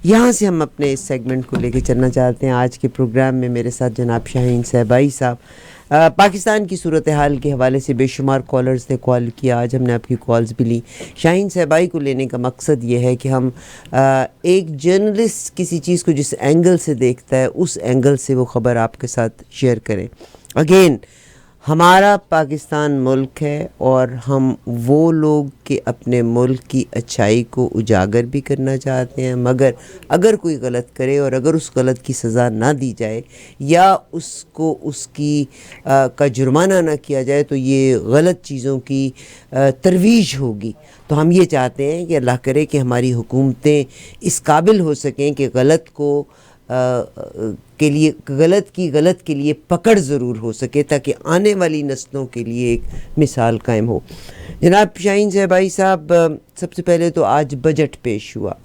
यहाँ से हम अपने इस सेगमेंट को लेके चलना चाहते हैं। आज के प्रोग्राम में मेरे साथ जनाब शाहीन सहबाई साहब, पाकिस्तान की सूरत हाल के हवाले से बेशुमार कॉलर्स ने कॉल किया, आज हमने आपकी कॉल्स भी ली। शाहीन सहबाई को लेने का मकसद ये है कि हम एक जर्नलिस्ट किसी चीज़ को जिस एंगल से देखता है उस एंगल से वो ख़बर आपके साथ शेयर करें। अगेन, हमारा पाकिस्तान मुल्क है और हम वो लोग के अपने मुल्क की अच्छाई को उजागर भी करना चाहते हैं, मगर अगर कोई गलत करे और अगर उस गलत की सज़ा ना दी जाए या उसको उसकी का जुर्माना ना किया जाए तो ये गलत चीज़ों की तरवीज होगी। तो हम ये चाहते हैं कि अल्लाह करे कि हमारी हुकूमतें इस काबिल हो सकें कि गलत को के लिए गलत के लिए पकड़ ज़रूर हो सके, ताकि आने वाली नस्लों के लिए एक मिसाल कायम हो। जनाब शाहीन सहबाई साहब, सबसे पहले तो आज बजट पेश हुआ।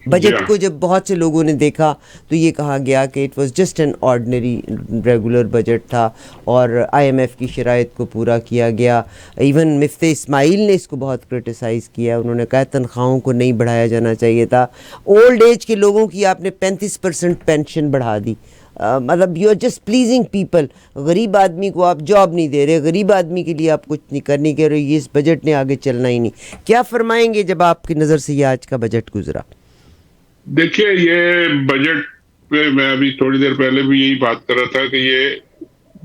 बजट को जब बहुत से लोगों ने देखा तो ये कहा गया कि it was just an ordinary regular budget था और आईएमएफ की शराइत को पूरा किया गया। इवन मिफ्ते इस्माइल ने इसको बहुत क्रिटिसाइज़ किया। उन्होंने कहा तनख्वाहों को नहीं बढ़ाया जाना चाहिए था। ओल्ड एज के लोगों की आपने 35% पेंशन बढ़ा दी। मतलब you are just pleasing people. गरीब आदमी को आप जॉब नहीं दे रहे, गरीब आदमी के लिए आप कुछ नहीं करने के रहे। इस बजट ने आगे चलना ही नहीं। क्या फरमाएंगे जब आपकी नज़र से ये आज का बजट गुजरा? देखिए, ये बजट पे मैं अभी थोड़ी देर पहले भी यही बात कर रहा था कि ये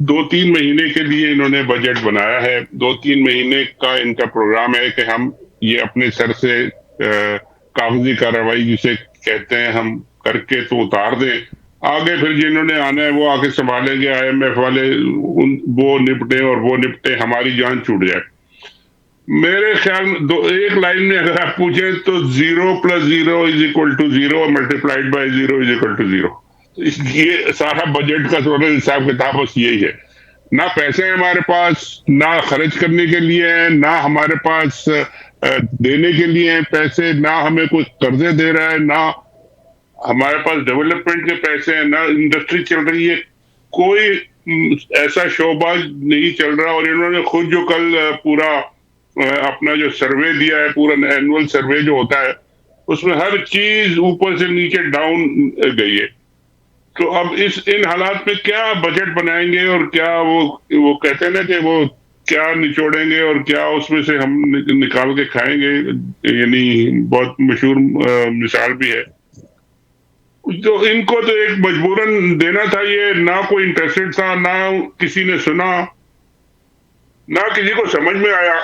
2-3 महीने के लिए इन्होंने बजट बनाया है। 2-3 महीने का इनका प्रोग्राम है कि हम ये अपने सर से कागजी कार्रवाई जिसे कहते हैं हम करके तो उतार दें। आगे फिर जिन्होंने आना है वो आके संभालेंगे, आईएमएफ वाले वो निपटे और वो निपटे, हमारी जान छूट जाए। मेरे ख्याल में एक लाइन में अगर आप पूछें तो 0 + 0 = 0 मल्टीप्लाइड बाय 0 = 0। ये सारा बजट का थोड़ा हिसाब किताब बस यही है। ना पैसे हमारे पास, ना खर्च करने के लिए हैं, ना हमारे पास देने के लिए हैं पैसे, ना हमें कोई कर्जे दे रहा है, ना हमारे पास डेवलपमेंट के पैसे हैं, ना इंडस्ट्री चल रही है। कोई ऐसा शोबा नहीं चल रहा। और इन्होंने खुद जो कल पूरा अपना जो सर्वे दिया है, पूरा एनुअल सर्वे जो होता है, उसमें हर चीज ऊपर से नीचे डाउन गई है। तो अब इन हालात में क्या बजट बनाएंगे और क्या वो कहते हैं ना कि वो क्या निचोड़ेंगे और क्या उसमें से हम निकाल के खाएंगे। यानी बहुत मशहूर मिसाल भी है। तो इनको तो एक मजबूरन देना था ये, ना कोई इंटरेस्टेड था, ना किसी ने सुना, ना किसी को समझ में आया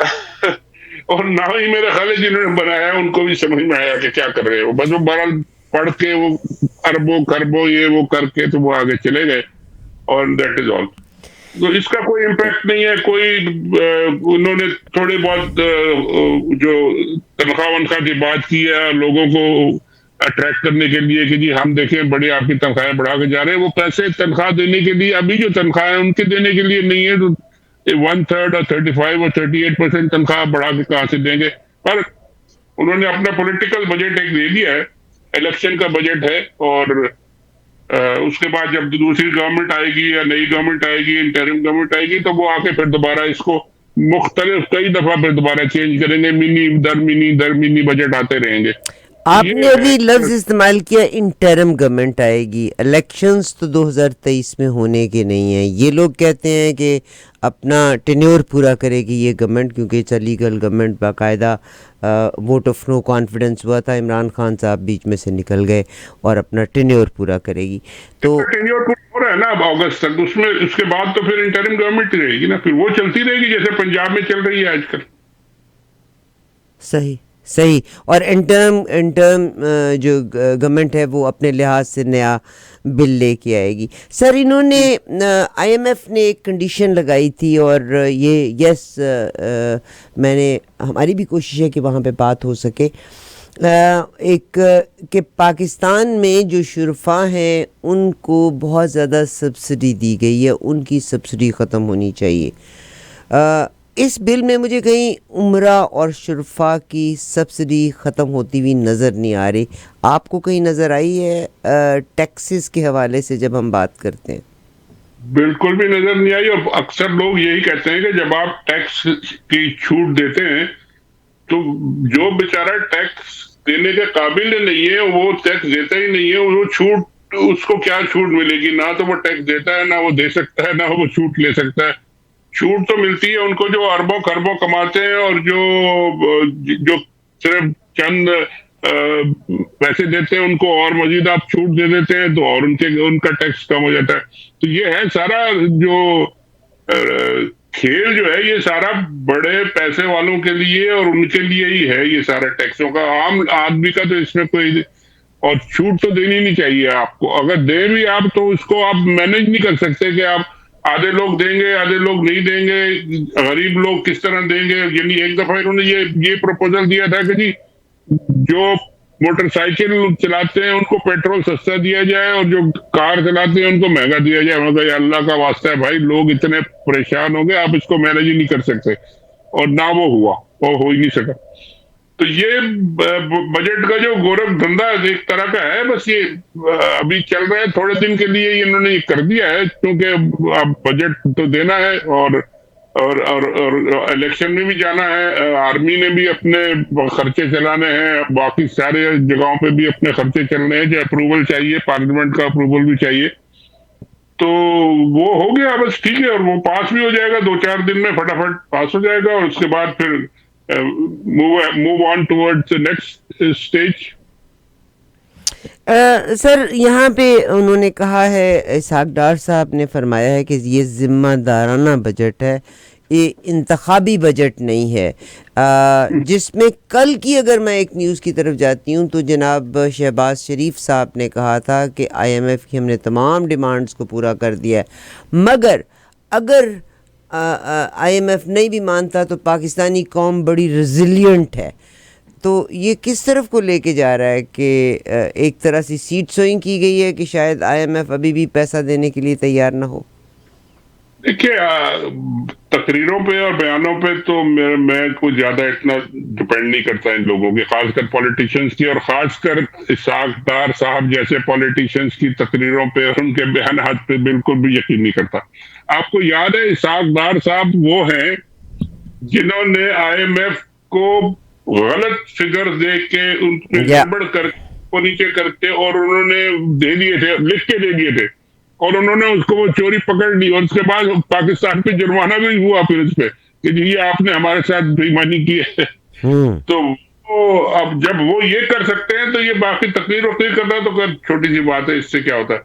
और ना ही मेरे ख्याल है जिन्होंने बनाया उनको भी समझ में आया कि क्या कर रहे हो। बस वो बहरहाल पढ़ के वो अरबों खरबों ये वो करके तो वो आगे चले गए और दैट इज ऑल। तो इसका कोई इम्पैक्ट नहीं है। कोई उन्होंने थोड़े बहुत जो तनख्वाह वनख्वाह की बात की है लोगों को अट्रैक्ट करने के लिए कि जी हम देखें बड़े आपकी तनख्वाहें बढ़ा के जा रहे हैं। वो पैसे तनख्वाह देने के लिए, अभी जो तनख्वाह है उनके देने के लिए नहीं है। तो 1/3 और 35 और 38% तनख्वाह बढ़ा के कहां से देंगे। पर उन्होंने अपना पॉलिटिकल बजट एक दे दिया है, इलेक्शन का बजट है। और उसके बाद जब दूसरी गवर्नमेंट आएगी या नई गवर्नमेंट आएगी, इंटरिम गवर्नमेंट आएगी, तो वो आके फिर दोबारा इसको मुख्तलिफ कई दफा फिर दोबारा चेंज करेंगे। मिनी दर मिनी बजट आते रहेंगे। आपने अभी लफ्ज़ इस्तेमाल किया इंटरिम गवर्नमेंट आएगी। इलेक्शंस तो 2023 में होने के नहीं हैं। ये लोग कहते हैं कि अपना टेन्योर पूरा करेगी ये गवर्नमेंट, क्योंकि लीगल गवर्नमेंट बाकायदा वोट ऑफ नो कॉन्फिडेंस हुआ था, इमरान खान साहब बीच में से निकल गए और अपना टेन्योर पूरा करेगी। तो टेन्योर पूरा हो रहा है ना अब अगस्त तक, उसमें उसके बाद तो फिर इंटरिम गवर्नमेंट ही रहेगी ना, फिर वो चलती रहेगी जैसे पंजाब में चल रही है आजकल। सही सही। और इंटर्म जो गवर्नमेंट है वो अपने लिहाज से नया बिल लेके आएगी। सर, इन्होंने आईएमएफ ने एक कंडीशन लगाई थी और ये यस मैंने हमारी भी कोशिश है कि वहाँ पे बात हो सके। एक कि पाकिस्तान में जो शुरफा हैं उनको बहुत ज़्यादा सब्सिडी दी गई है, उनकी सब्सिडी ख़त्म होनी चाहिए। इस बिल में मुझे कहीं उम्रा और शुरफा की सब्सिडी ख़त्म होती हुई नज़र नहीं आ रही। आपको कहीं नज़र आई है टैक्सेस के हवाले से जब हम बात करते हैं? बिल्कुल भी नजर नहीं आई। और अक्सर लोग यही कहते हैं कि जब आप टैक्स की छूट देते हैं तो जो बेचारा टैक्स देने के काबिल नहीं है, वो टैक्स देता ही नहीं है, वो छूट, उसको क्या छूट मिलेगी? ना तो वो टैक्स देता है, ना वो दे सकता है, ना वो छूट ले सकता है। छूट तो मिलती है उनको जो अरबों खरबों कमाते हैं और जो सिर्फ चंद पैसे देते हैं उनको और मजीद आप छूट दे देते हैं तो और उनका टैक्स कम हो जाता है। तो ये है सारा जो खेल जो है, ये सारा बड़े पैसे वालों के लिए और उनके लिए ही है, ये सारा टैक्सों का। आम आदमी का तो इसमें कोई, और छूट तो देनी नहीं चाहिए आपको। अगर दे भी आप तो उसको आप मैनेज नहीं कर सकते कि आप आधे लोग देंगे आधे लोग नहीं देंगे, गरीब लोग किस तरह देंगे। यानी एक दफा इन्होंने ये प्रपोजल दिया था कि जी जो मोटरसाइकिल चलाते हैं उनको पेट्रोल सस्ता दिया जाए और जो कार चलाते हैं उनको महंगा दिया जाए। मैं कहा अल्लाह का वास्ता है भाई, लोग इतने परेशान हो गए, आप इसको मैनेज ही नहीं कर सकते। और ना वो हुआ, वो हो ही नहीं सका। तो ये बजट का जो गोरख धंधा एक तरह का है, बस ये अभी चल रहा है, थोड़े दिन के लिए इन्होंने ये कर दिया है क्योंकि अब बजट तो देना है और इलेक्शन में भी जाना है। आर्मी ने भी अपने खर्चे चलाने हैं, बाकी सारे जगहों पे भी अपने खर्चे चलने हैं, जो अप्रूवल चाहिए, पार्लियामेंट का अप्रूवल भी चाहिए। तो वो हो गया, बस ठीक है, और वो पास भी हो जाएगा 2-4 दिन में, फटाफट पास हो जाएगा और उसके बाद फिर move on towards the next stage. Sir यहाँ पे उन्होंने कहा है, इसहाक डार साहब ने फरमाया है कि ये ज़िम्मेदाराना बजट है, ये इंतखाबी बजट नहीं है। जिसमें कल की अगर मैं एक न्यूज़ की तरफ जाती हूँ तो जनाब शहबाज शरीफ साहब ने कहा था कि IMF की हमने तमाम डिमांड्स को पूरा कर दिया है, मगर अगर IMF नहीं भी मानता तो पाकिस्तानी कौम बड़ी रेजिलियंट है। तो ये किस तरफ को लेके जा रहा है कि एक तरह से सीट सोइंग की गई है कि शायद IMF अभी भी पैसा देने के लिए तैयार ना हो? देखिए, तकरीरों पे और बयानों पे तो मैं कुछ ज्यादा इतना डिपेंड नहीं करता इन लोगों के, खासकर पॉलिटिशियंस की, और खासकर इसहाक डार साहब जैसे पॉलिटिशियंस की तकरीरों पे और उनके बयानात पे बिल्कुल भी यकीन नहीं करता। आपको याद है इसहाक डार साहब वो हैं जिन्होंने IMF को गलत फिगर दे के उनपे गड़बड़ कर को नीचे करके और उन्होंने दे दिए थे, लिख के दे दिए थे, और उन्होंने उसको वो चोरी पकड़ ली और उसके बाद पाकिस्तान पे जुर्माना भी हुआ फिर उस पे कि जी आपने हमारे साथ बेईमानी की है। तो अब जब वो ये कर सकते हैं तो ये बाकी तकरीर वकीर करना तो छोटी सी बात है, इससे क्या होता है।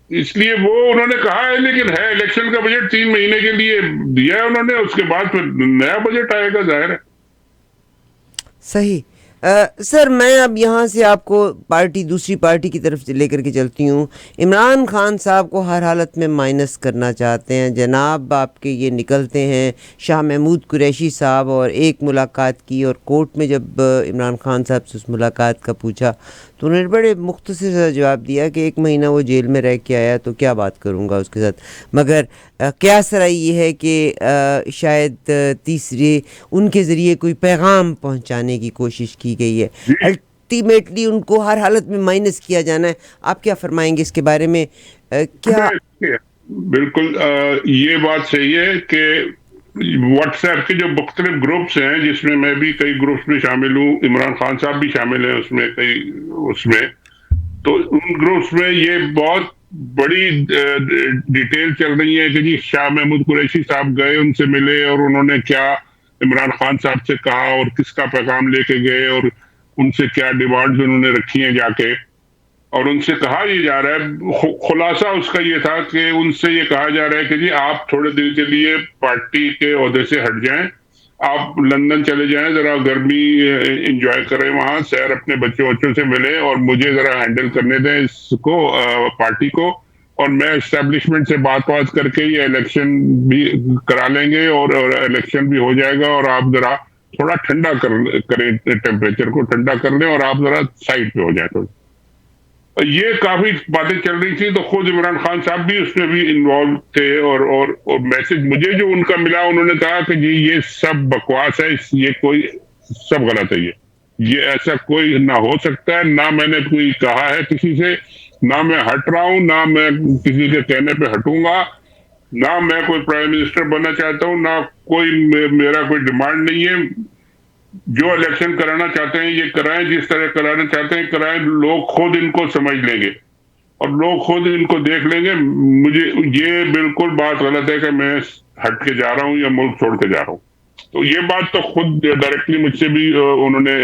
इसलिए वो उन्होंने कहा है, लेकिन है इलेक्शन का बजट 3 महीने के लिए दिया है उन्होंने, उसके बाद फिर नया बजट आएगा, जाहिर है। सही। सर मैं अब यहाँ से आपको दूसरी पार्टी की तरफ से लेकर के चलती हूँ। इमरान खान साहब को हर हालत में माइनस करना चाहते हैं जनाब। आपके ये निकलते हैं शाह महमूद कुरैशी साहब, और एक मुलाकात की, और कोर्ट में जब इमरान खान साहब से उस मुलाकात का पूछा तो उन्होंने बड़े मुख्तसर सा जवाब दिया कि 1 महीना वो जेल में रह के आया तो क्या बात करूँगा उसके साथ। मगर क्या सराई ये है कि शायद तीसरे उनके ज़रिए कोई पैगाम पहुंचाने की कोशिश की गई है, अल्टीमेटली उनको हर हालत में माइनस किया जाना है। आप क्या फरमाएंगे इसके बारे में? क्या बिल्कुल ये बात सही है कि व्हाट्सएप के जो मुख्तलिफ ग्रुप्स हैं, जिसमें मैं भी कई ग्रुप्स में शामिल हूँ, इमरान खान साहब भी शामिल हैं उसमें, कई उसमें, तो उन ग्रुप्स में ये बहुत बड़ी डिटेल चल रही है कि जी शाह महमूद कुरैशी साहब गए, उनसे मिले और उन्होंने क्या इमरान खान साहब से कहा और किसका पैगाम लेके गए और उनसे क्या डिमांड्स उन्होंने रखी हैं जाके, और उनसे कहा ये जा रहा है, खुलासा उसका ये था कि उनसे ये कहा जा रहा है कि जी आप थोड़े दिन के लिए पार्टी के ओहदे से हट जाएं, आप लंदन चले जाएं, जरा गर्मी एंजॉय करें, वहां सैर अपने बच्चों से मिले और मुझे जरा हैंडल करने दें इसको, पार्टी को, और मैं एस्टेब्लिशमेंट से बात करके ये इलेक्शन भी करा लेंगे और इलेक्शन भी हो जाएगा, और आप जरा थोड़ा ठंडा करें, टेम्परेचर को ठंडा कर लें और आप जरा साइड पे हो जाए। तो ये काफी बातें चल रही थी, तो खुद इमरान खान साहब भी उसमें भी इन्वॉल्व थे, और मैसेज मुझे जो उनका मिला, उन्होंने कहा कि जी ये सब बकवास है, ये कोई सब गलत है, ये ऐसा कोई ना हो सकता है, ना मैंने कोई कहा है किसी से, ना मैं हट रहा हूं, ना मैं किसी के कहने पे हटूंगा, ना मैं कोई प्राइम मिनिस्टर बनना चाहता हूं, ना कोई मेरा कोई डिमांड नहीं है, जो इलेक्शन कराना चाहते हैं ये कराएं, जिस तरह कराना चाहते हैं कराएं, लोग खुद इनको समझ लेंगे और लोग खुद इनको देख लेंगे। मुझे ये बिल्कुल बात गलत है कि मैं हट के जा रहा हूं या मुल्क छोड़ के जा रहा हूं। तो ये बात तो खुद डायरेक्टली मुझसे भी उन्होंने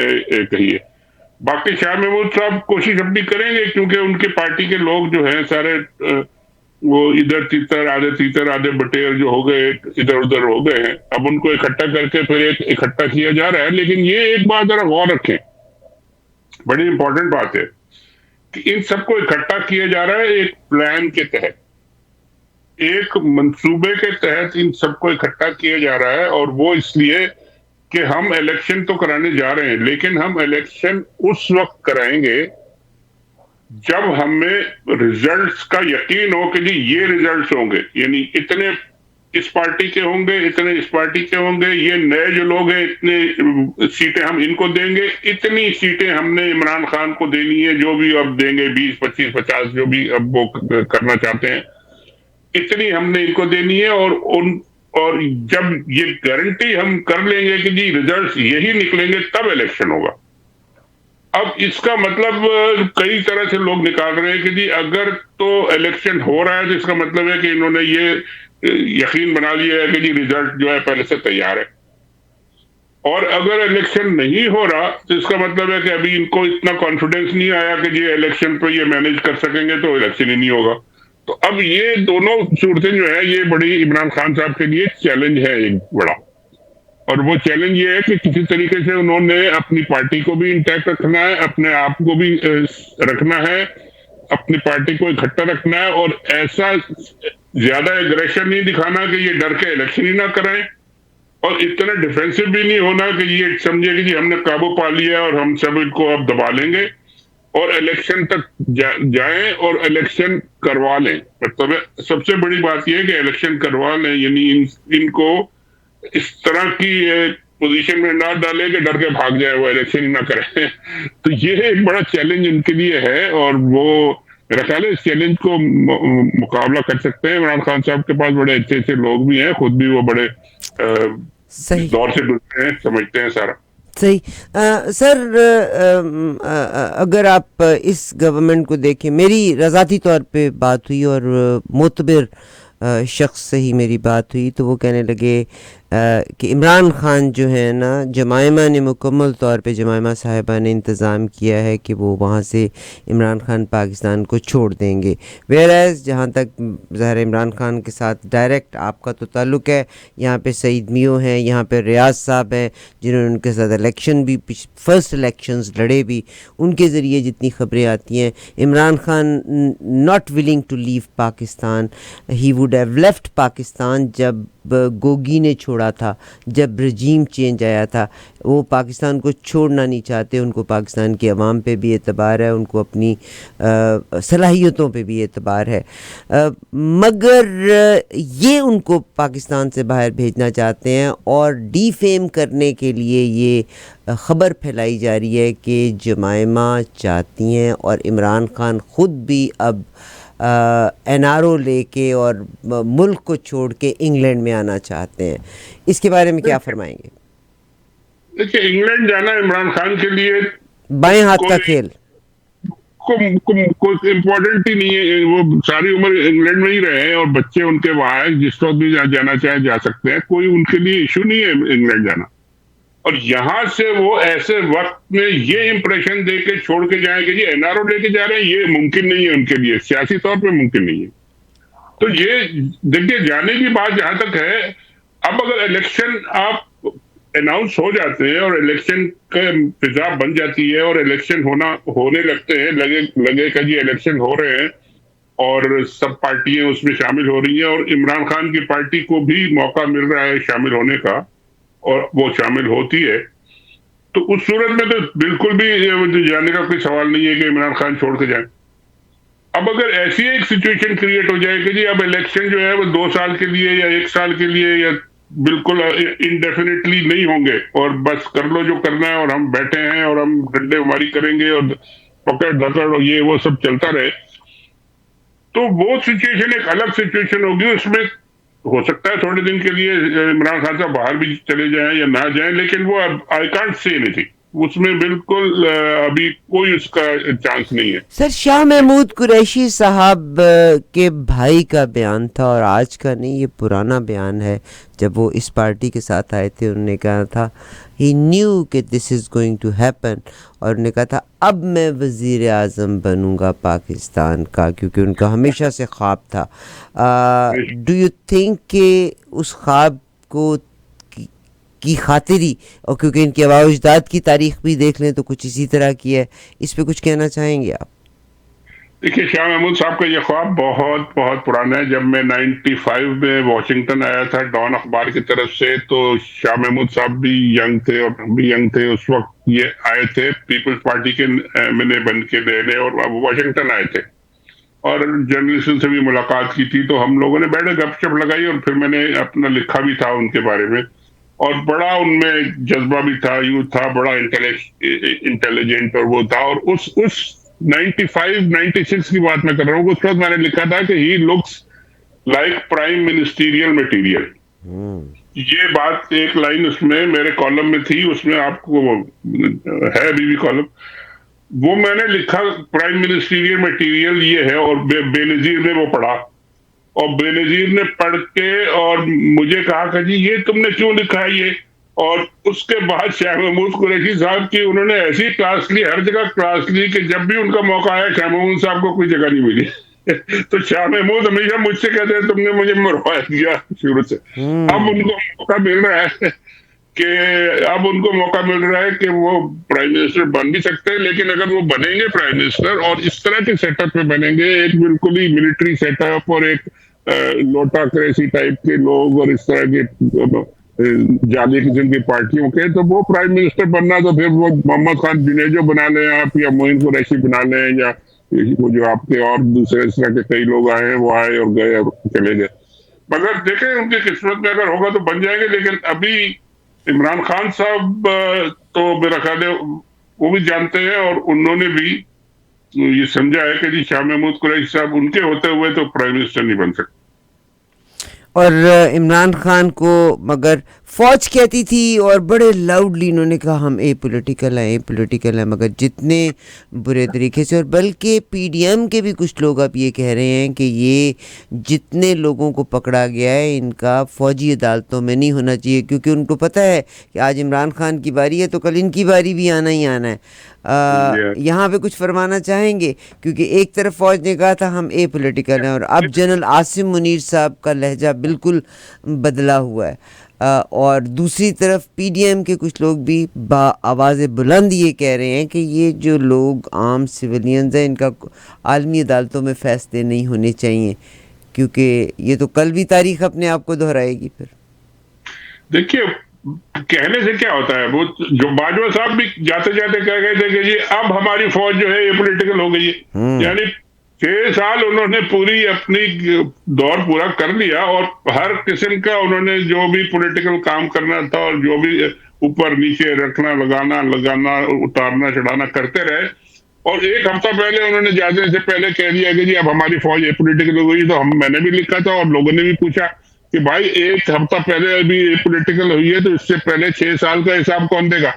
कही है। बाकी शाह महमूद साहब कोशिश अपनी करेंगे क्योंकि उनके पार्टी के लोग जो हैं सारे वो इधर तीतर आधे बटेर जो हो गए, इधर उधर हो गए हैं। अब उनको इकट्ठा करके फिर एक इकट्ठा किया जा रहा है। लेकिन ये एक बात जरा गौर रखें, बड़ी इंपॉर्टेंट बात है कि इन सबको इकट्ठा किया जा रहा है एक प्लान के तहत, एक मंसूबे के तहत इन सबको इकट्ठा किया जा रहा है। और वो इसलिए कि हम इलेक्शन तो कराने जा रहे हैं, लेकिन हम इलेक्शन उस वक्त कराएंगे जब हमें रिजल्ट्स का यकीन हो कि जी ये रिजल्ट्स होंगे, यानी इतने इस पार्टी के होंगे, इतने इस पार्टी के होंगे, ये नए जो लोग हैं इतने सीटें हम इनको देंगे, इतनी सीटें हमने इमरान खान को देनी है, जो भी अब देंगे 20, 25, 50 जो भी अब वो करना चाहते हैं, इतनी हमने इनको देनी है। और जब ये गारंटी हम कर लेंगे कि जी रिजल्ट्स यही निकलेंगे तब इलेक्शन होगा। अब इसका मतलब कई तरह से लोग निकाल रहे हैं कि जी अगर तो इलेक्शन हो रहा है तो इसका मतलब है कि इन्होंने ये यकीन बना लिया है कि जी रिजल्ट जो है पहले से तैयार है। और अगर इलेक्शन नहीं हो रहा तो इसका मतलब है कि अभी इनको इतना कॉन्फिडेंस नहीं आया कि जी इलेक्शन पे ये मैनेज कर सकेंगे, तो इलेक्शन ही नहीं होगा। तो अब ये दोनों सूरतें जो है ये बड़ी इमरान खान साहब के लिए चैलेंज है एक बड़ा। और वो चैलेंज ये है कि किसी तरीके से उन्होंने अपनी पार्टी को भी इंटैक्ट रखना है, अपने आप को भी रखना है, अपनी पार्टी को इकट्ठा रखना है और ऐसा ज्यादा एग्रेशन नहीं दिखाना कि ये डर के इलेक्शन ही ना कराएं, और इतना डिफेंसिव भी नहीं होना कि ये समझे कि जी हमने काबू पा लिया और हम सब इनको अब दबा लेंगे और इलेक्शन तक जाएं और इलेक्शन करवा लें। मतलब सबसे बड़ी बात यह है कि इलेक्शन करवा लें, यानी इनको इस तरह की पोजीशन में ना डाले कि डर के भाग जाए, वो इलेक्शन ही ना करें। तो ये एक बड़ा चैलेंज इनके लिए है और वो मेरा ख्याल है इस चैलेंज को मुकाबला कर सकते हैं। इमरान खान साहब के पास बड़े अच्छे अच्छे लोग भी हैं, खुद भी वो बड़े सही दौर से गुजरे हैं, समझते हैं सारा। सही। सर, अगर आप इस गवर्नमेंट को देखें, मेरी रज़ाती तौर पे बात हुई और मोतबर शख्स से ही मेरी बात हुई, तो वो कहने लगे कि इमरान खान जो है ना, जमाइमा ने मुकम्मल तौर पे, जमाइमा साहिबा ने इंतज़ाम किया है कि वो वहाँ से इमरान खान पाकिस्तान को छोड़ देंगे। वेयरएज़ जहाँ तक ज़ाहिर इमरान खान के साथ डायरेक्ट आपका तो ताल्लुक़ है, यहाँ पे सईद मियो हैं, यहाँ पे रियाज साहब हैं जिन्होंने उनके साथ इलेक्शन भी फर्स्ट इलेक्शंस लड़े भी, उनके ज़रिए जितनी ख़बरें आती हैं, Imran Khan not willing to leave Pakistan, he would have left Pakistan जब गोगी ने छोड़ा था, जब रजीम चेंज आया था। वो पाकिस्तान को छोड़ना नहीं चाहते, उनको पाकिस्तान की आवाम पे भी एतबार है, उनको अपनी सलाहियतों पे भी एतबार है, मगर ये उनको पाकिस्तान से बाहर भेजना चाहते हैं और डिफेम करने के लिए ये ख़बर फैलाई जा रही है कि जमाइमा चाहती हैं और इमरान खान ख़ुद भी अब एनआरओ लेके और मुल्क को छोड़ के इंग्लैंड में आना चाहते हैं। इसके बारे में क्या फरमाएंगे? देखिए, इंग्लैंड जाना इमरान खान के लिए बाएं हाथ का खेल, कोई इम्पोर्टेंट ही नहीं है। वो सारी उम्र इंग्लैंड में ही रहे हैं और बच्चे उनके वहां हैं, जिस वक्त भी जाना चाहे जा सकते हैं, कोई उनके लिए इशू नहीं है इंग्लैंड जाना। और यहां से वो ऐसे वक्त में ये इंप्रेशन दे के छोड़ के जाए कि जी एनआरओ लेके जा रहे हैं, ये मुमकिन नहीं है उनके लिए, सियासी तौर पे मुमकिन नहीं है। तो ये देखिए, जाने की बात जहां तक है, अब अगर इलेक्शन आप अनाउंस हो जाते हैं और इलेक्शन का फिजा बन जाती है और इलेक्शन होने लगते हैं, लगे कि जी इलेक्शन हो रहे हैं और सब पार्टियां उसमें शामिल हो रही हैं और इमरान खान की पार्टी को भी मौका मिल रहा है शामिल होने का और वो शामिल होती है, तो उस सूरत में तो बिल्कुल भी जाने का कोई सवाल नहीं है कि इमरान खान छोड़ के जाए। अब अगर ऐसी एक सिचुएशन क्रिएट हो जाए कि जी अब इलेक्शन जो है वो 2 साल के लिए या 1 साल के लिए या बिल्कुल इंडेफिनिटली नहीं होंगे और बस कर लो जो करना है और हम बैठे हैं और हम डंडेमारी करेंगे और पकड़ धकड़ और ये वो सब चलता रहे, तो वो सिचुएशन एक अलग सिचुएशन होगी। उसमें हो सकता है थोड़े दिन के लिए इमरान खान साहब बाहर भी चले जाएं या ना जाएं, लेकिन वो अब आई कांट से एनीथिंग, उसमें बिल्कुल अभी कोई उसका चांस नहीं है। सर, शाह महमूद कुरैशी साहब के भाई का बयान था, और आज का नहीं, ये पुराना बयान है। जब वो इस पार्टी के साथ आए थे, उन्होंने कहा था ही न्यू कि this is going to happen, और उन्होंने कहा था अब मैं वज़ीर आज़म बनूंगा पाकिस्तान का, क्योंकि उनका हमेशा से ख्वाब था। डू यू थिंक कि उस ख्वाब को की खातिरी, और क्योंकि इनके आबा अजदाद की तारीख भी देख लें तो कुछ इसी तरह की है, इस पे कुछ कहना चाहेंगे आप? देखिए, शाह महमूद साहब का ये ख्वाब बहुत बहुत पुराना है। जब मैं 95 में वॉशिंगटन आया था डॉन अखबार की तरफ से, तो शाह महमूद साहब भी यंग थे और हम भी यंग थे। उस वक्त ये आए थे पीपल्स पार्टी के मैंने बन के देने, और वॉशिंगटन आए थे और जर्नलिस्ट से भी मुलाकात की थी। तो हम लोगों ने बैठे गपशप लगाई और फिर मैंने अपना लिखा भी था उनके बारे में, और बड़ा उनमें जज्बा भी था, यूथ था, बड़ा इंटेलिजेंट और वो था। और उस 95 96 की बात मैं कर रहा हूँ, उस वक्त मैंने लिखा था कि he looks like prime ministerial material. ये बात एक लाइन उसमें मेरे कॉलम में थी, उसमें आपको है अभी भी कॉलम, वो मैंने लिखा प्राइम मिनिस्टीरियल मटेरियल ये है। और बेनजीर ने वो पढ़ा, और बेनजीर ने पढ़ के और मुझे कहा कि जी ये तुमने क्यों लिखा है ये। और उसके बाद शाह महमूद कुरैशी साहब की उन्होंने ऐसी क्लास ली, हर जगह क्लास ली, कि जब भी उनका मौका आया शाह महमूद साहब को कोई जगह नहीं मिली। तो शाह महमूद हमेशा मुझसे कहते हैं तुमने मुझे मरवा दिया शुरू से। अब उनको मौका मिल रहा है कि वो प्राइम मिनिस्टर बन भी सकते हैं, लेकिन अगर वो बनेंगे प्राइम मिनिस्टर और इस तरह के सेटअप में बनेंगे, एक बिल्कुल ही मिलिट्री सेटअप और एक लोटाक्रेसी टाइप के लोग और इस तरह के जाली किस्म की पार्टियों के, तो वो प्राइम मिनिस्टर बनना, तो फिर वो मोहम्मद खान जुनेजो बना लें आप, या मोइन कुरैशी बना लें, या वो जो आपके और दूसरे इस तरह के कई लोग आए हैं, वो आए और गए और चले गए। मगर देखें उनकी किस्मत में अगर होगा तो बन जाएंगे। लेकिन अभी इमरान खान साहब तो मेरा ख्याल है वो भी जानते हैं, और उन्होंने भी ये समझा है कि जी शाह महमूद कुरैशी साहब उनके होते हुए तो प्राइम मिनिस्टर नहीं बन सकते। और इमरान खान को मगर फौज कहती थी, और बड़े लाउडली इन्होंने कहा हम ए पॉलिटिकल हैं, ए पॉलिटिकल हैं, मगर जितने बुरे तरीके से, और बल्कि पीडीएम के भी कुछ लोग अब ये कह रहे हैं कि ये जितने लोगों को पकड़ा गया है इनका फ़ौजी अदालतों में नहीं होना चाहिए, क्योंकि उनको पता है कि आज इमरान खान की बारी है तो कल इनकी बारी भी आना ही आना है। यहाँ पे कुछ फरमाना चाहेंगे, क्योंकि एक तरफ फ़ौज ने कहा था हम ए पॉलिटिकल हैं, और अब जनरल आसिम मुनीर साहब का लहजा बिल्कुल बदला हुआ है, और दूसरी तरफ पीडीएम के कुछ लोग भी आवाज़ बुलंद ये कह रहे हैं कि ये जो लोग आम सिविलियंस हैं इनका आलमी अदालतों में फैसले नहीं होने चाहिए, क्योंकि ये तो कल भी तारीख अपने आप को दोहराएगी। फिर देखिए, कहने से क्या होता है, वो जो बाजवा साहब भी जाते जाते कह गए थे कि जी अब हमारी फौज जो है ये पॉलिटिकल हो गई है। यानी 6 साल उन्होंने पूरी अपनी दौर पूरा कर लिया, और हर किस्म का उन्होंने जो भी पॉलिटिकल काम करना था और जो भी ऊपर नीचे रखना, लगाना उतारना चढ़ाना करते रहे। और एक हफ्ता पहले उन्होंने जाने से पहले कह दिया कि जी अब हमारी फौज ये पॉलिटिकल हो गई। तो मैंने भी लिखा था और लोगों ने भी पूछा कि भाई एक हफ्ता पहले अभी पॉलिटिकल हुई है, तो इससे पहले 6 साल का हिसाब कौन देगा?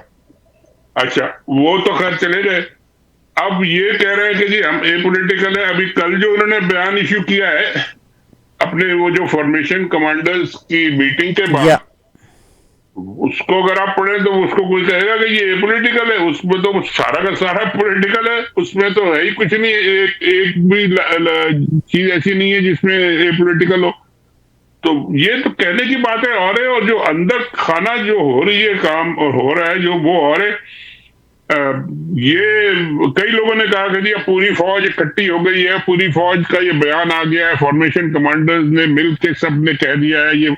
अच्छा, वो तो खैर चले गए। अब ये कह रहे हैं कि जी हम ए पॉलिटिकल है। अभी कल जो उन्होंने बयान इश्यू किया है अपने वो जो फॉर्मेशन कमांडर्स की मीटिंग के बाद, उसको अगर आप पढ़ें तो उसको कोई कहेगा कि ये पॉलिटिकल है, उसमें तो सारा का सारा पॉलिटिकल है, उसमें तो है ही कुछ नहीं, एक भी चीज ऐसी नहीं है जिसमें ए पॉलिटिकल हो। तो ये तो कहने की बात है और है, और जो अंदर खाना जो हो रही है काम और हो रहा है जो वो और है। ये कई लोगों ने कहा कि जी पूरी फौज इकट्ठी हो गई है, पूरी फौज का ये बयान आ गया है, फॉर्मेशन कमांडर्स ने मिलकर सब ने कह दिया है। ये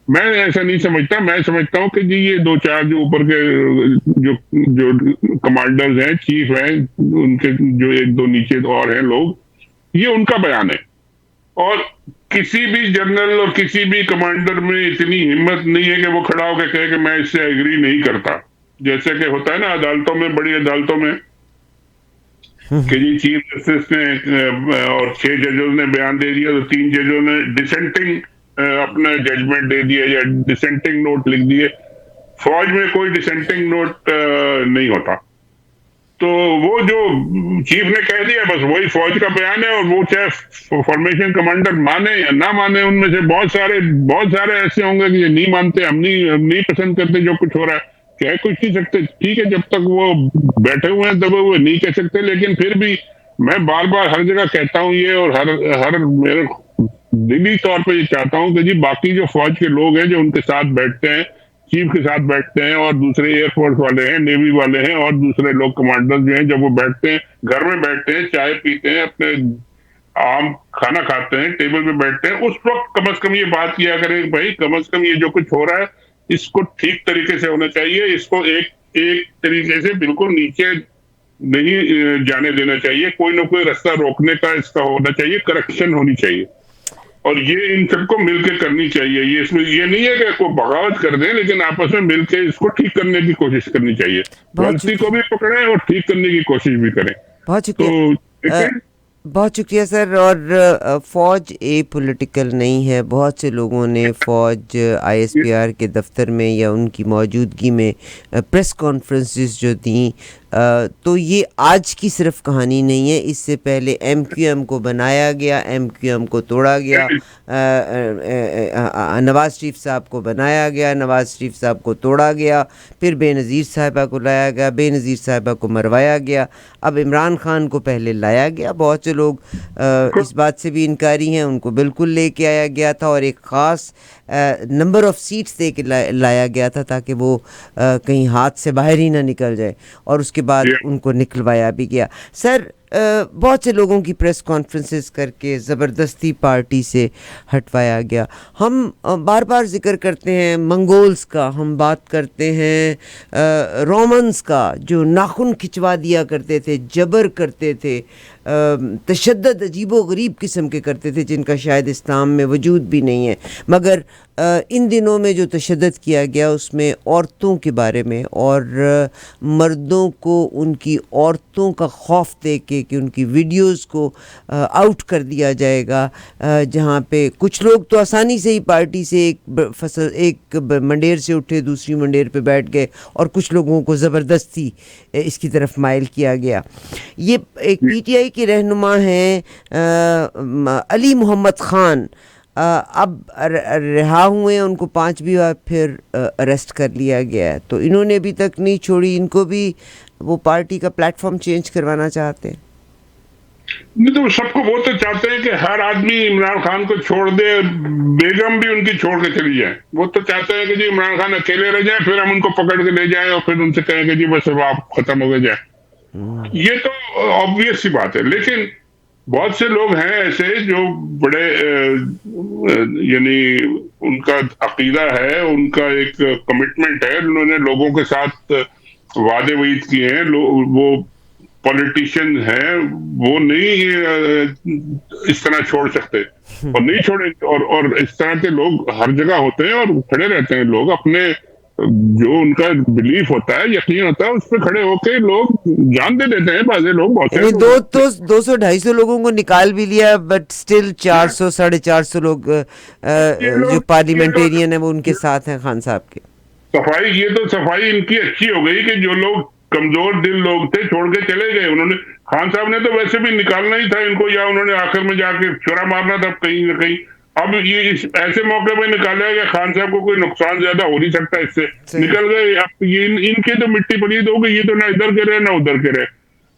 मैं ऐसा नहीं समझता। मैं समझता हूँ कि जी ये 2-4 जो ऊपर के जो जो कमांडर्स हैं, चीफ हैं, उनके जो 1-2 नीचे और हैं लोग, ये उनका बयान है। और किसी भी जनरल और किसी भी कमांडर में इतनी हिम्मत नहीं है कि वो खड़ा होकर कहे कि मैं इससे एग्री नहीं करता। जैसे कि होता है ना अदालतों में, बड़ी अदालतों में, कि जी चीफ जस्टिस ने और 6 जजों ने बयान दे दिया, तो 3 जजों ने डिसेंटिंग अपना जजमेंट दे दिया या डिसेंटिंग नोट लिख दिए। फौज में कोई डिसेंटिंग नोट नहीं होता। तो वो जो चीफ ने कह दिया बस वही फौज का बयान है, और वो चाहे फॉर्मेशन कमांडर माने या ना माने, उनमें से बहुत सारे ऐसे होंगे कि ये नहीं मानते, हम नहीं पसंद करते जो कुछ हो रहा है, कह कुछ नहीं सकते। ठीक है, जब तक वो बैठे हुए हैं दबे हुए नहीं कह सकते, लेकिन फिर भी मैं बार बार हर जगह कहता हूँ ये, और हर हर मेरे दिली तौर पे ये चाहता हूँ कि जी बाकी जो फौज के लोग हैं जो उनके साथ बैठते हैं, चीफ के साथ बैठते हैं, और दूसरे एयरफोर्स वाले हैं, नेवी वाले हैं, और दूसरे लोग कमांडर जो हैं, जब वो बैठते हैं, घर में बैठते हैं, चाय पीते हैं, अपने आम खाना खाते हैं, टेबल पे बैठते हैं, उस वक्त कम से कम ये बात किया करें भाई कम से कम ये जो कुछ हो रहा है इसको ठीक तरीके से होना चाहिए, इसको एक एक तरीके से बिल्कुल नीचे नहीं जाने देना चाहिए, कोई ना कोई रास्ता रोकने का इसका होना चाहिए, करेक्शन होनी चाहिए, और ये इन सबको मिलकर करनी चाहिए। ये इसमें ये नहीं है कि कोई बगावत कर दें, लेकिन आपस में मिलकर इसको ठीक करने की कोशिश करनी चाहिए, गलती को भी पकड़ें और ठीक करने की कोशिश भी करें। बहुत तो शुक्रिया, बहुत शुक्रिया सर। और फ़ौज ए पॉलिटिकल नहीं है। बहुत से लोगों ने फ़ौज आईएसपीआर के दफ्तर में या उनकी मौजूदगी में प्रेस कॉन्फ्रेंसेस जो दी, तो ये आज की सिर्फ कहानी नहीं है। इससे पहले एमक्यूएम को बनाया गया, एमक्यूएम को तोड़ा गया, नवाज़ शरीफ साहब को बनाया गया, नवाज़ शरीफ साहब को तोड़ा गया, फिर बेनज़ीर साहिबा को लाया गया, बेनज़ीर साहिबा को मरवाया गया, अब इमरान खान को पहले लाया गया। बहुत से लोग इस बात से भी इनकारी हैं, उनको बिल्कुल लेके आया गया था और एक ख़ास नंबर ऑफ़ सीट्स दे के लाया गया था ताकि वो कहीं हाथ से बाहर ही ना निकल जाए, और उसके बाद उनको निकलवाया भी गया। सर, बहुत से लोगों की प्रेस कॉन्फ्रेंसेस करके ज़बरदस्ती पार्टी से हटवाया गया। हम बार बार जिक्र करते हैं मंगोल्स का, हम बात करते हैं रोमन्स का जो नाखून खिंचवा दिया करते थे, जबर करते थे, तशद्दुद अजीबो गरीब किस्म के करते थे जिनका शायद इस्लाम में वजूद भी नहीं है। मगर इन दिनों में जो तशद्दुद किया गया उसमें औरतों के बारे में, और मर्दों को उनकी औरतों का खौफ दे के कि उनकी वीडियोस को आउट कर दिया जाएगा, जहाँ पे कुछ लोग तो आसानी से ही पार्टी से एक मंडेर से उठे दूसरी मंडेर पे बैठ गए, और कुछ लोगों को ज़बरदस्ती इसकी तरफ माइल किया गया। ये एक पीटीआई के रहनुमा हैं अली मोहम्मद ख़ान, अब रिहा हुए, उनको 5वीं बार फिर अरेस्ट कर लिया गया है। तो इन्होंने अभी तक नहीं छोड़ी, इनको भी वो पार्टी का प्लेटफॉर्म चेंज करवाना चाहते हैं। नहीं तो सबको वो तो चाहते हैं कि हर आदमी इमरान खान को छोड़ दे, बेगम भी उनकी छोड़ के चली जाए। वो तो चाहते हैं कि जी इमरान खान अकेले रह जाए, फिर हम उनको पकड़ के ले जाएं और फिर उनसे कहें कि जी बस अब आप खत्म हो गए जाए। ये तो ऑब्वियस सी बात है, लेकिन बहुत से लोग हैं ऐसे जो बड़े यानी उनका अकीदा है, उनका एक कमिटमेंट है, उन्होंने लोगों के साथ वादे वईद किए हैं, वो पॉलिटिशियन हैं, वो नहीं इस तरह छोड़ सकते और नहीं छोड़े। और इस तरह के लोग हर जगह होते हैं और खड़े रहते हैं। लोग अपने जो उनका बिलीफ होता है, यकीन होता है, उस पर खड़े होके लोग जान दे देते हैं। बाजे लोग बहुत सारे 200-250 लोगों को निकाल भी लिया, बट स्टिल 400-450 लोग जो पार्लियामेंटेरियन है वो उनके साथ हैं खान साहब के। सफाई, ये तो सफाई इनकी अच्छी हो गई कि जो लोग कमजोर दिल लोग थे छोड़ के चले गए। उन्होंने, खान साहब ने तो वैसे भी निकालना ही था इनको, या उन्होंने आखिर में जाके छुरा मारना था कहीं ना कहीं। अब ये ऐसे मौके पे निकाला गया, खान साहब को कोई नुकसान ज्यादा हो नहीं सकता इससे, निकल गए। अब ये इनके तो मिट्टी पलीद हो गई, ये तो ना इधर के रहे ना उधर के रहे।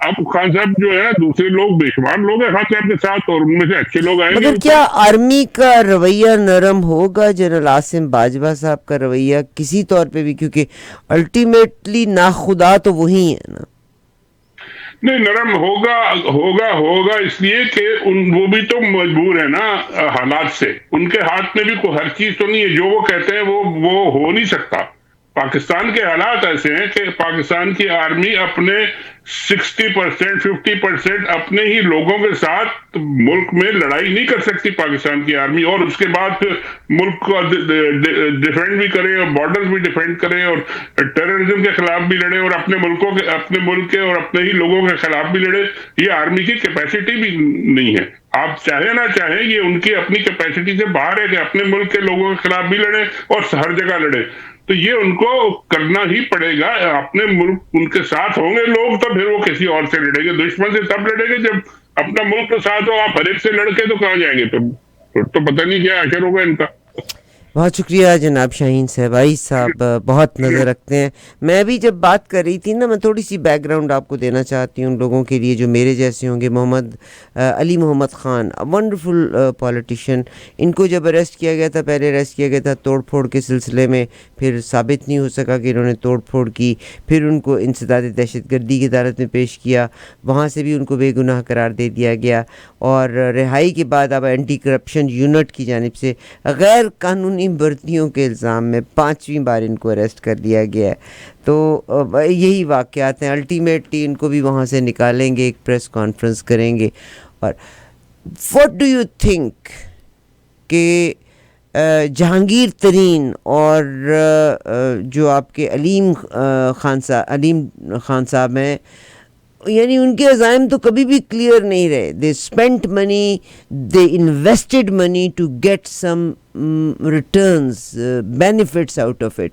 अब खान साहब जो है, दूसरे लोग बेशुमार लोग हैं खान साहब के साथ, और उनमें से अच्छे लोग आएंगे। मगर क्या आर्मी का रवैया नरम होगा? जनरल आसिम बाजवा साहब का रवैया किसी तौर पे भी, क्योंकि अल्टीमेटली नाखुदा तो वही है ना। नहीं, नरम होगा इसलिए कि वो भी तो मजबूर है ना हालात से। उनके हाथ में भी कोई हर चीज तो नहीं है, जो वो कहते हैं वो हो नहीं सकता। पाकिस्तान के हालात ऐसे हैं कि पाकिस्तान की आर्मी अपने 60% 50% अपने ही लोगों के साथ मुल्क में लड़ाई नहीं कर सकती पाकिस्तान की आर्मी, और उसके बाद फिर मुल्क को डिफेंड भी करे और बॉर्डर भी डिफेंड करे और टेररिज्म के खिलाफ भी लड़े और अपने मुल्क के और अपने ही लोगों के खिलाफ भी लड़े। ये आर्मी की कैपेसिटी भी नहीं है। आप चाहे ना चाहे, ये उनकी अपनी कैपेसिटी से बाहर है कि अपने मुल्क के लोगों के खिलाफ भी लड़े और हर जगह लड़े। तो ये उनको करना ही पड़ेगा। अपने मुल्क उनके साथ होंगे लोग तो फिर वो किसी और से लड़ेंगे। दुश्मन से तब लड़ेंगे जब अपना मुल्क के साथ हो। आप हर एक से लड़के तो कहाँ जाएंगे? तो पता नहीं क्या असर होगा इनका। बहुत शुक्रिया जनाब शाहीन सहबाई साहब, बहुत नज़र रखते हैं। मैं भी जब बात कर रही थी ना, मैं थोड़ी सी बैकग्राउंड आपको देना चाहती हूँ उन लोगों के लिए जो मेरे जैसे होंगे। मोहम्मद अली मोहम्मद ख़ान, वंडरफुल पॉलिटिशियन, इनको जब अरेस्ट किया गया था, पहले अरेस्ट किया गया था तोड़ फोड़ के सिलसिले में, फिर साबित नहीं हो सका कि इन्होंने तोड़ फोड़ की, फिर उनको इंसदाद दहशतगर्दी की अदालत में पेश किया, वहाँ से भी उनको बेगुनाह करार दे दिया गया, और रिहाई के बाद अब एंटी करप्शन यूनिट की जानिब से गैर कानूनी भर्तियों के इल्ज़ाम में 5वीं बार इनको अरेस्ट कर लिया गया है। तो यही वाक़यात हैं। अल्टीमेटली इनको भी वहाँ से निकालेंगे, एक प्रेस कॉन्फ्रेंस करेंगे। और व्हाट डू यू थिंक कि जहांगीर तरीन और जो आपके अलीम खान साहब हैं, यानी उनके अज़ाइम तो कभी भी क्लियर नहीं रहे। They spent money, they invested money to get some returns, benefits out of it.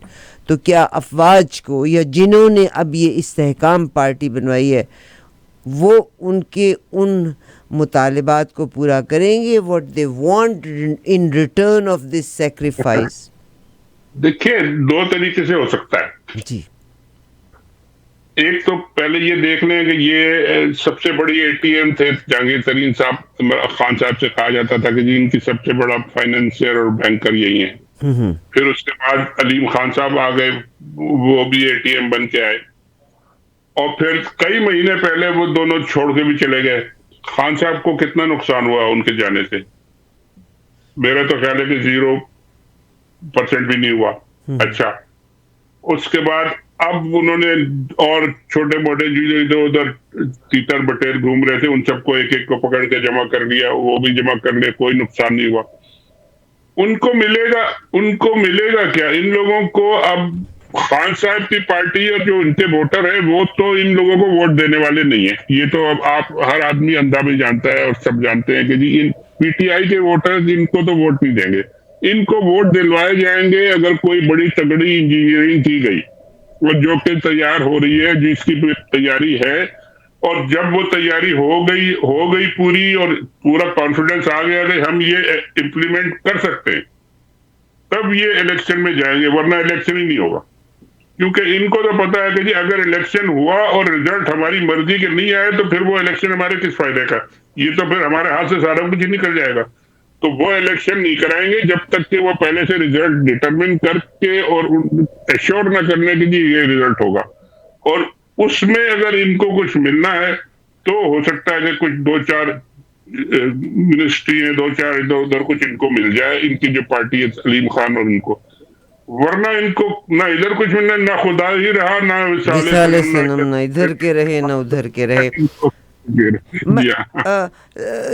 तो क्या अफवाज को, या जिन्होंने अब ये इस्तेहकाम पार्टी बनवाई है, वो उनके उन मुतालिबात को पूरा करेंगे, what they want in return of this sacrifice? देखिए, 2 तरीके से हो सकता है जी। एक तो पहले ये देख लें कि ये सबसे बड़ी एटीएम थे जहांगीर तरीन साहब, खान साहब से कहा जाता था कि जी इनकी सबसे बड़ा फाइनेंशियर और बैंकर यही है। फिर उसके बाद अलीम खान साहब आ गए, वो भी एटीएम बन के आए, और फिर कई महीने पहले वो दोनों छोड़ के भी चले गए। खान साहब को कितना नुकसान हुआ उनके जाने से? मेरा तो ख्याल है कि 0% भी नहीं हुआ। अच्छा, उसके बाद अब उन्होंने और छोटे मोटे जो इधर उधर तीतर बटेर घूम रहे थे, उन सबको एक एक को पकड़ के जमा कर लिया, वो भी जमा कर लिया, कोई नुकसान नहीं हुआ। उनको मिलेगा क्या? इन लोगों को अब खान साहब की पार्टी और जो इनके वोटर है, वो तो इन लोगों को वोट देने वाले नहीं है। ये तो अब आप हर आदमी अंधा भी जानता है और सब जानते हैं कि जी इन पीटीआई के वोटर इनको तो वोट नहीं देंगे। इनको वोट दिलवाए जाएंगे अगर कोई बड़ी तगड़ी इंजीनियरिंग की गई, वो जो कि तैयार हो रही है, जिसकी तैयारी है, और जब वो तैयारी हो गई पूरी और पूरा कॉन्फिडेंस आ गया कि हम ये इम्प्लीमेंट कर सकते हैं, तब ये इलेक्शन में जाएंगे, वरना इलेक्शन ही नहीं होगा। क्योंकि इनको तो पता है कि जी अगर इलेक्शन हुआ और रिजल्ट हमारी मर्जी के नहीं आए तो फिर वो इलेक्शन हमारे किस फायदे का? ये तो फिर हमारे हाथ से सारा कुछ निकल जाएगा। तो वो इलेक्शन नहीं कराएंगे जब तक कि वो पहले से रिजल्ट डिटरमिन करके और एश्योर ना करने के लिए ये रिजल्ट होगा। और उसमें अगर इनको कुछ मिलना है तो हो सकता है कि कुछ 2-4 मिनिस्ट्री है, 2-4 इधर उधर कुछ इनको मिल जाए, इनकी जो पार्टी है सलीम खान और इनको, वरना इनको ना इधर कुछ मिलना, ना खुदा ही रहा, ना विसाले सनम, ना इधर के रहे ना उधर के रहे।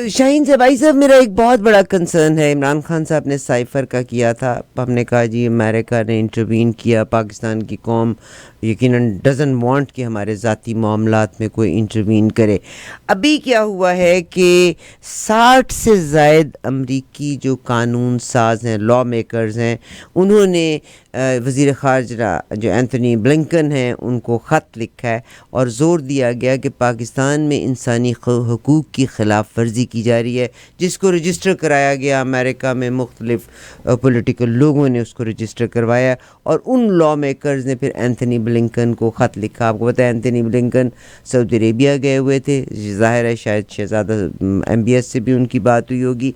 शाहीन से भाई साहब, मेरा एक बहुत बड़ा कंसर्न है, इमरान खान साहब ने साइफर का किया था, हमने कहा जी अमेरिका ने इंटरवीन किया, पाकिस्तान की कौम यकीनन डजंट वांट कि हमारे ज़ाती मामलात में कोई इंटरवीन करे। अभी क्या हुआ है कि 60 से ज़ायद अमरीकी जो कानून साज हैं, लॉ मेकर्स हैं, उन्होंने वज़ीर ख़ारजा जो एंथनी ब्लिंकन हैं उनको ख़त लिखा है और ज़ोर दिया गया कि पाकिस्तान में इंसानी हकूक़ की ख़िलाफ़ वर्जी की जा रही है, जिसको रजिस्टर कराया गया अमेरिका में। मुख्तलिफ़ पॉलिटिकल लोगों ने उसको रजिस्टर करवाया और उन लॉ मेकर्स ने फिर एंथनी ब्लिंकन को ख़त लिखा। आपको पता है एंथनी ब्लिंकन सऊदी अरेबिया गए हुए थे, ज़ाहिर है शायद शहज़ादा MBS से भी उनकी बात हुई होगी।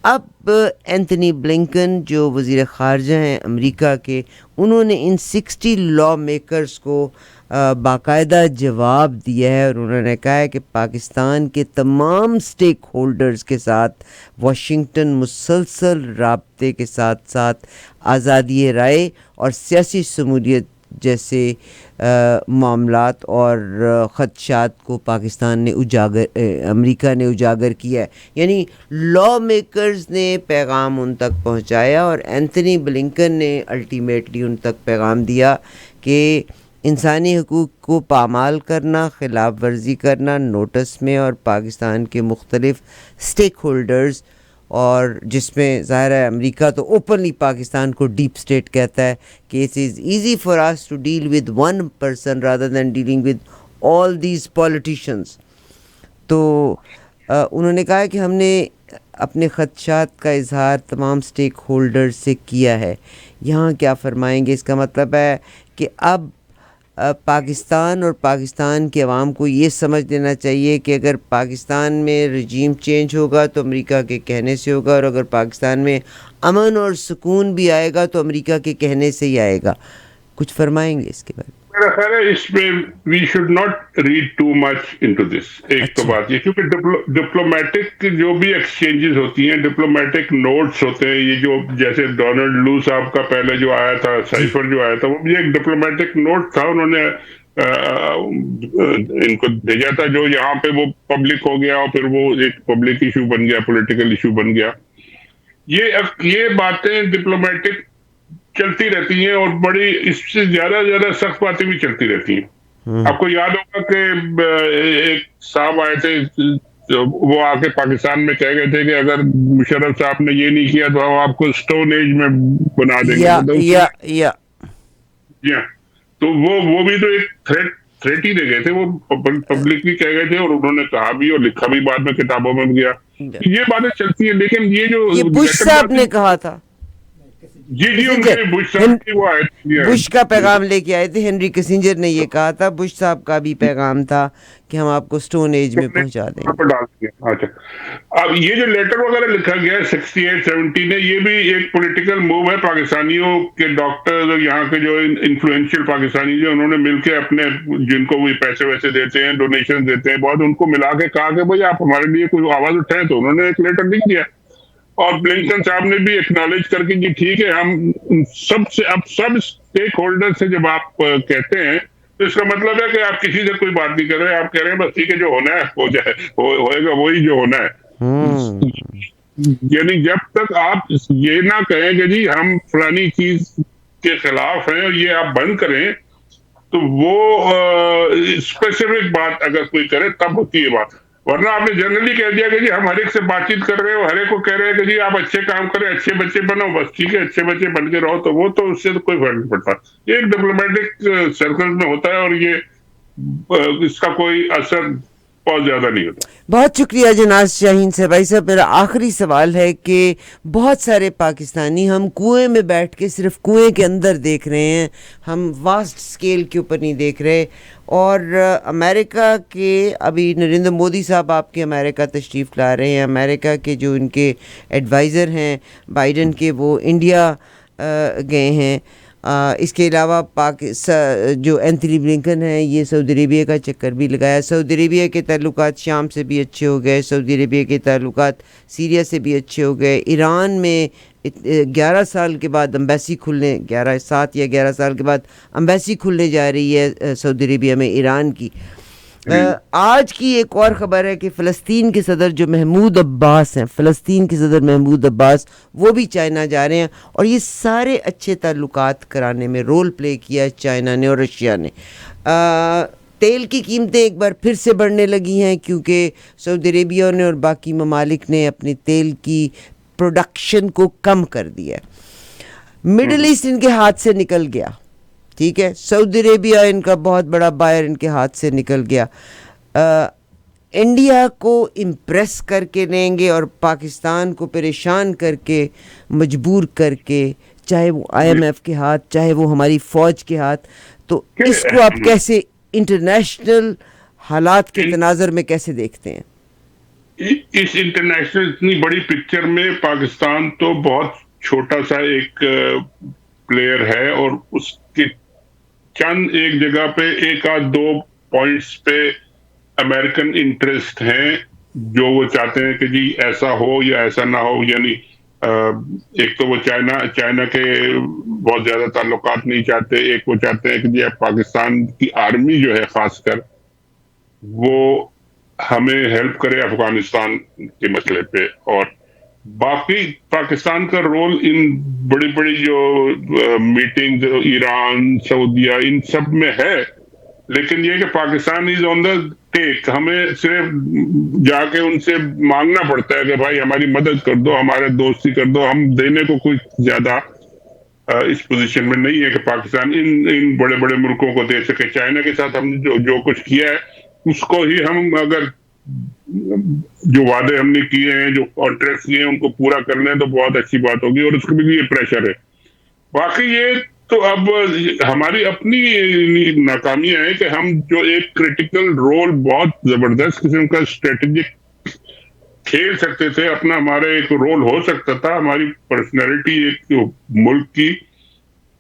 अब एंथनी ब्लिंकन जो वज़ीर ख़ारजा हैं अमेरिका के, उन्होंने इन 60 लॉ मेकर्स को बाकायदा जवाब दिया है और उन्होंने कहा है कि पाकिस्तान के तमाम स्टेक होल्डर्स के साथ वाशिंगटन मुसलसल राब्ते के साथ साथ आज़ादी राय और सियासी शमूलियत जैसे मामलात और ख़दशात को पाकिस्तान ने अमेरिका ने उजागर किया है। यानी लॉ मेकर्स ने पैगाम उन तक पहुंचाया और एंथनी ब्लिंकन ने अल्टीमेटली उन तक पैगाम दिया कि इंसानी हकूक़ को पामाल करना, ख़िलाफ़ वर्जी करना नोटिस में, और पाकिस्तान के मुख्तलिफ़ स्टेक होल्डर्स, और जिसमें ज़ाहिर है अमेरिका तो ओपनली पाकिस्तान को डीप स्टेट कहता है कि it is easy for us to deal with one person rather than dealing with all these politicians. तो उन्होंने कहा कि हमने अपने ख़दशात का इजहार तमाम स्टेक होल्डर्स से किया है। यहाँ क्या फरमाएंगे? इसका मतलब है कि अब पाकिस्तान और पाकिस्तान के अवाम को ये समझ लेना चाहिए कि अगर पाकिस्तान में रजीम चेंज होगा तो अमेरिका के कहने से होगा, और अगर पाकिस्तान में अमन और सुकून भी आएगा तो अमेरिका के कहने से ही आएगा। कुछ फरमाएंगे इसके बारे में? मेरा ख्याल है इसमें we should not read too much into this. एक तो बात ये, क्योंकि डिप्लोमेटिक जो भी एक्सचेंजेस होती हैं, डिप्लोमेटिक नोट्स होते हैं, ये जो जैसे डोनाल्ड लू साहब का पहले जो आया था, साइफर जो आया था, वो भी एक डिप्लोमेटिक नोट था। उन्होंने इनको भेजा था, जो यहाँ पे वो पब्लिक हो गया और फिर वो एक पब्लिक इशू बन गया, पॉलिटिकल इशू बन गया। ये बातें डिप्लोमेटिक चलती रहती हैं, और बड़ी इससे ज्यादा सख्त बातें भी चलती रहती हैं। आपको याद होगा कि एक साहब आए थे, वो आके पाकिस्तान में कह गए थे कि अगर मुशर्रफ साहब ने ये नहीं किया तो हम आपको स्टोन एज में बना देंगे। तो वो भी तो एक थ्रेट ही दे गए थे, वो पब्लिकली कह गए थे, और उन्होंने कहा भी और लिखा भी बाद में किताबों में गया। ये बातें चलती है, लेकिन ये बुश साहब ने कहा था, जी उनके बुश का पैगाम लेके आए थे, हेनरी किसिंजर ने ये कहा था। बुश साहब का भी पैगाम था कि हम आपको स्टोन एज में पहुंचा देंगे। अच्छा, अब ये जो लेटर वगैरह लिखा गया है 68-70 ने, ये भी एक पॉलिटिकल मूव है। पाकिस्तानियों के डॉक्टर, यहाँ के जो इन्फ्लुएंशियल पाकिस्तानी जो उन्होंने मिलकर अपने, जिनको भी पैसे वैसे देते हैं, डोनेशन देते हैं, बहुत उनको मिला के कहा कि भाई आप हमारे लिए कोई आवाज उठाएं, तो उन्होंने एक लेटर लिख दिया। और ब्लिंकन साहब ने भी एक्नॉलेज करके कि ठीक है, हम सबसे, अब सब स्टेक होल्डर से जब आप कहते हैं तो इसका मतलब है कि आप किसी से कोई बात नहीं कर रहे हैं, आप कह रहे हैं बस ठीक है, जो होना है हो जाए, होएगा वही जो होना है। यानी जब तक आप ये ना कहें कि जी हम फलानी चीज के खिलाफ हैं और ये आप बंद करें, तो वो स्पेसिफिक बात अगर कोई करे तब होती है बात। वरना आपने जनरली कह दिया कि जी हम हर एक से बातचीत कर रहे हो, हर एक को कह रहे हैं कि जी आप अच्छे काम करें, अच्छे बच्चे बनो, बस ठीक है, अच्छे बच्चे बन के रहो, तो वो तो उससे तो कोई फर्क नहीं पड़ता। ये एक डिप्लोमेटिक सर्कल में होता है, और ये इसका कोई असर बहुत ज्यादा नहीं होता। बहुत शुक्रिया जनाब शाहीन साहब। भाई साहब, मेरा आखिरी सवाल है कि बहुत सारे पाकिस्तानी हम कुएं में बैठ के सिर्फ कुएं के अंदर देख रहे हैं, हम वास्ट स्केल के ऊपर नहीं देख रहे। और अमेरिका के, अभी नरेंद्र मोदी साहब आपके अमेरिका तशरीफ़ ला रहे हैं, अमेरिका के जो इनके एडवाइज़र हैं बाइडन के, वो इंडिया गए हैं। इसके अलावा जो एंथनी ब्लिंकन हैं, ये सऊदी अरेबिया का चक्कर भी लगाया। सऊदी अरेबिया के ताल्लुकात शाम से भी अच्छे हो गए, सऊदी अरेबिया के ताल्लुकात सीरिया से भी अच्छे हो गए। ईरान में 11 साल के बाद एम्बेसी खुलने, 7 या 11 साल के बाद एम्बेसी खुलने जा रही है सऊदी अरेबिया में ईरान की। आज की एक और ख़बर है कि फ़लस्तीन के सदर जो महमूद अब्बास हैं, फ़लस्तीन के सदर महमूद अब्बास, वो भी चाइना जा रहे हैं। और ये सारे अच्छे ताल्लुकात कराने में रोल प्ले किया है चाइना ने और रशिया ने। तेल की कीमतें एक बार फिर से बढ़ने लगी हैं, क्योंकि सऊदी अरेबिया ने और बाकी ममालिक ने अपनी तेल की प्रोडक्शन को कम कर दिया। मिडल ईस्ट इनके हाथ से निकल गया, ठीक है। सऊदी अरेबिया इनका बहुत बड़ा बायर इनके हाथ से निकल गया। इंडिया को इम्प्रेस करके लेंगे और पाकिस्तान को परेशान करके, मजबूर करके, चाहे वो IMF के हाथ, चाहे वो हमारी फ़ौज के हाथ। तो इसको आप कैसे इंटरनेशनल हालात के तनाज़र में कैसे देखते हैं? इस इंटरनेशनल इतनी बड़ी पिक्चर में पाकिस्तान तो बहुत छोटा सा एक प्लेयर है, और उसके चंद एक जगह पे 1-2 पॉइंट्स पे अमेरिकन इंटरेस्ट हैं, जो वो चाहते हैं कि जी ऐसा हो या ऐसा ना हो। यानी एक तो वो चाइना के बहुत ज्यादा ताल्लुकात नहीं चाहते, एक वो चाहते हैं कि जी पाकिस्तान की आर्मी जो है खासकर वो हमें हेल्प करे अफगानिस्तान के मसले पे, और बाकी पाकिस्तान का रोल इन बड़ी बड़ी जो मीटिंग ईरान सऊदिया इन सब में है, लेकिन ये कि Pakistan is on the take, हमें सिर्फ जाके उनसे मांगना पड़ता है कि भाई हमारी मदद कर दो, हमारे दोस्ती कर दो, हम देने को कुछ ज्यादा इस पोजीशन में नहीं है कि पाकिस्तान इन इन बड़े बड़े मुल्कों को दे सके। चाइना के साथ हमने जो कुछ किया है उसको ही हम अगर जो वादे हमने किए हैं, जो कॉन्ट्रैक्ट किए हैं उनको पूरा कर लें तो बहुत अच्छी बात होगी, और उसके भी ये प्रेशर है। बाकी ये तो अब हमारी अपनी नाकामियां है कि हम जो एक क्रिटिकल रोल बहुत जबरदस्त किस्म का स्ट्रेटेजिक खेल सकते थे, अपना हमारा एक रोल हो सकता था, हमारी पर्सनैलिटी एक मुल्क की,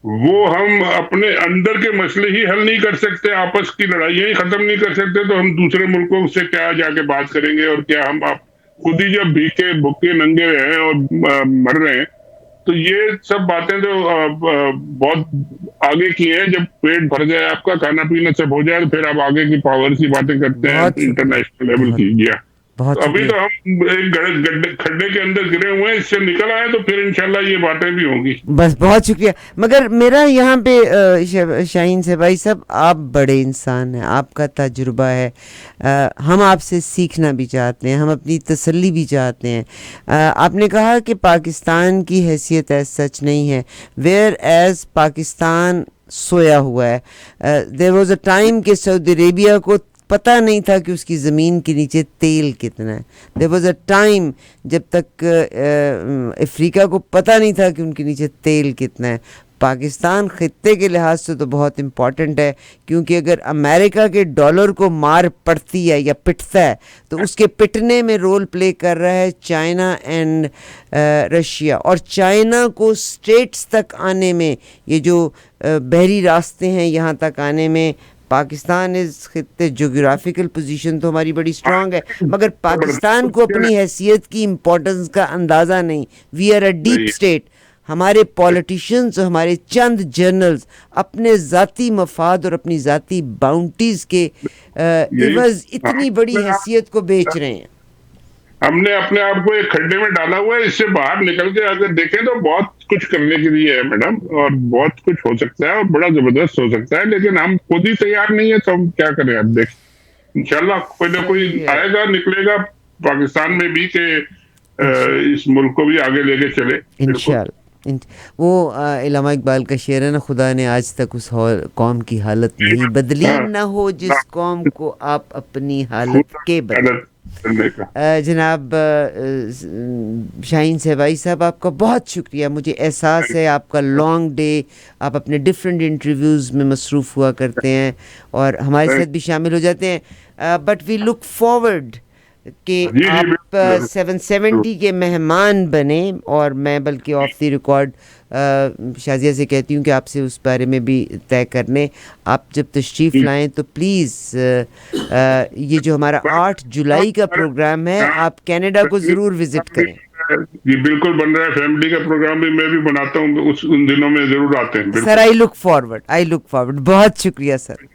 वो हम अपने अंदर के मसले ही हल नहीं कर सकते, आपस की लड़ाइयां ही खत्म नहीं कर सकते, तो हम दूसरे मुल्कों से क्या जाके बात करेंगे? और क्या हम आप खुद ही जब भीखे भुक्के नंगे हैं और मर रहे हैं, तो ये सब बातें तो बहुत आगे की हैं। जब पेट भर जाए आपका, खाना पीना सब हो जाए, तो फिर आप आगे की पावर की बातें करते हैं इंटरनेशनल लेवल की। जी बहुत तो अभी तो हम एक खड्डे के अंदर गिरे हुए हैं, इससे निकल आए तो फिर इंशाल्लाह ये बातें भी होंगी। बस बहुत शुक्रिया। मगर मेरा यहाँ पे शाहीन से भाई साहब, आप बड़े इंसान हैं, आपका तजुर्बा है, हम आपसे सीखना भी चाहते हैं, हम अपनी तसल्ली भी चाहते हैं। आपने कहा कि पाकिस्तान की हैसियत ऐसा सच नहीं है, वेयर एज पाकिस्तान सोया हुआ है। देयर वाज अ टाइम कि सऊदी अरेबिया को पता नहीं था कि उसकी ज़मीन के नीचे तेल कितना है। देयर वाज अ टाइम जब तक अफ्रीका को पता नहीं था कि उनके नीचे तेल कितना है। पाकिस्तान ख़ित्ते के लिहाज से तो बहुत इम्पॉर्टेंट है, क्योंकि अगर अमेरिका के डॉलर को मार पड़ती है या पिटता है तो उसके पिटने में रोल प्ले कर रहा है चाइना एंड रशिया। और चाइना को स्टेट्स तक आने में, ये जो बहरी रास्ते हैं यहाँ तक आने में, पाकिस्तान इस खित्ते जोग्राफिकल पोजीशन तो हमारी बड़ी स्ट्रांग है, मगर पाकिस्तान को अपनी हैसियत की इम्पोर्टेंस का अंदाज़ा नहीं। We are a deep state. हमारे पॉलिटिशियंस और हमारे चंद जर्नल्स अपने ज़ाती मफाद और अपनी ज़ाती बाउंटीज़ के इवज़ इतनी बड़ी हैसियत को बेच रहे हैं। हमने अपने आप को एक खड्डे में डाला हुआ है, इससे बाहर निकल के अगर देखें तो बहुत कुछ करने के लिए है मैडम, और बहुत कुछ हो सकता है और बड़ा जबरदस्त हो सकता है, लेकिन हम खुद ही तैयार नहीं है तो हम क्या करें? अब देख इंशाल्लाह कोई ना कोई आएगा, निकलेगा पाकिस्तान में भी कि इस मुल्क को भी आगे लेके चले इंशाल्लाह। वो इल्लामा इकबाल का शेर है ना, खुदा ने आज तक उस कौम की हालत नहीं बदली, ना हो जिस कौम को आप अपनी हालत के बदले। जनाब शाहीन सहबाई साहब, आपका बहुत शुक्रिया। मुझे एहसास है आपका लॉन्ग डे, आप अपने डिफरेंट इंटरव्यूज़ में मसरूफ़ हुआ करते हैं और हमारे साथ भी शामिल हो जाते हैं, बट वी लुक फॉरवर्ड कि आप 770 के मेहमान बने। और मैं बल्कि ऑफ द रिकॉर्ड शाजिया से कहती हूँ कि आपसे उस बारे में भी तय करने, आप जब तशरीफ़ लाएँ तो प्लीज़ ये जो हमारा 8 जुलाई का प्रोग्राम है, आप कनाडा को ज़रूर विज़िट करें। जी बिल्कुल बन रहा है, फैमिली का प्रोग्राम भी मैं भी बनाता हूँ, उन दिनों में ज़रूर आते हैं सर। I look forward. बहुत शुक्रिया सर।